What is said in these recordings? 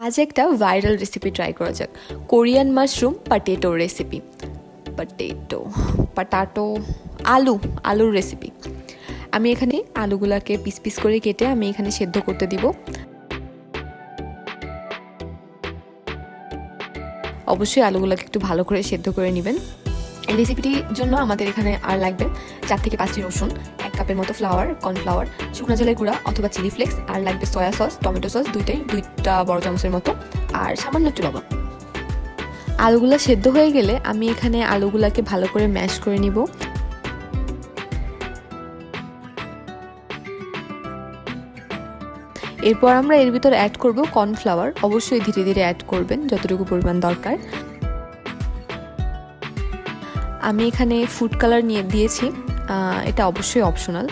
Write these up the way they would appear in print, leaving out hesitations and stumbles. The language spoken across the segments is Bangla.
আজ একটা ভাইরাল রেসিপি ট্রাই করা যাক, Korean mushroom potato recipe. Potato আলুর রেসিপি। আমি এখানে আলুগুলাকে পিস পিস করে কেটে আমি এখানে সেদ্ধ করতে দিব। অবশ্যই আলুগুলাকে একটু ভালো করে সেদ্ধ করে নেবেন। এই রেসিপিটির জন্য আমাদের এখানে আর লাগবে 4 থেকে 5টি রসুন, 1 কাপের মতো ফ্লাওয়ার, কর্নফ্লাওয়ার, শুকনো জলের গুঁড়া অথবা চিলি ফ্লেক্স, আর লাগবে সয়া সস, টমেটো সস দুইটা বড় চামচের মতো, আর সামান্য একটু লবণ। আলুগুলা সেদ্ধ হয়ে গেলে আমি এখানে আলুগুলাকে ভালো করে ম্যাশ করে নিব। এরপর আমরা এর ভিতর অ্যাড করব কর্নফ্লাওয়ার। অবশ্যই ধীরে ধীরে অ্যাড করবেন যতটুকু পরিমাণ দরকার। আমি এখানে ফুড কালার নিয়ে দিয়েছি, এটা অবশ্যই অপশনাল।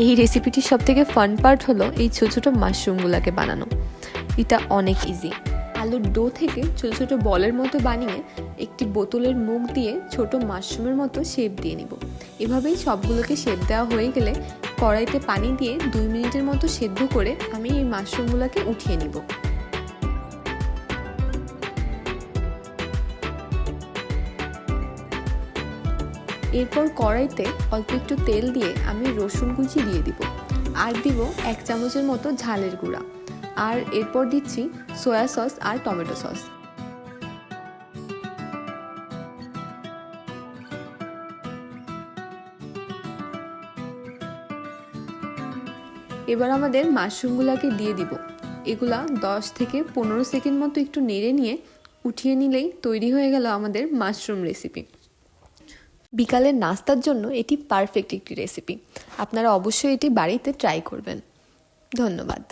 এই রেসিপিটির সবথেকে ফান পার্ট হলো এই ছোট ছোট মাশরুমগুলোকে বানানো। এটা অনেক ইজি। আলুর ডো থেকে ছোট ছোট বলের মতো বানিয়ে একটি বোতলের মুখ দিয়ে ছোট মাশরুমের মতো শেপ দিয়ে নিব। এভাবেই সবগুলোকে শেপ দেওয়া হয়ে গেলে কড়াইতে পানি দিয়ে 2 মিনিটের মতো সেদ্ধ করে আমি এই মাশরুমগুলোকে উঠিয়ে নিব। এরপর কড়াইতে অল্প একটু তেল দিয়ে আমি রসুন কুচি দিয়ে দিব, আর দিব 1 চামচের মতো ঝালের গুঁড়া, আর এরপর দিচ্ছি সয়া সস আর টমেটো সস। এবার আমাদের মাশরুমগুলোকে দিয়ে দিব। এগুলা 10 থেকে 15 সেকেন্ড মতো একটু নেড়ে নিয়ে উঠিয়ে নিলেই তৈরি হয়ে গেল আমাদের মাশরুম রেসিপি। বিকালের নাস্তার জন্য এটি পারফেক্ট একটি রেসিপি। আপনারা অবশ্যই এটি বাড়িতে ট্রাই করবেন। ধন্যবাদ।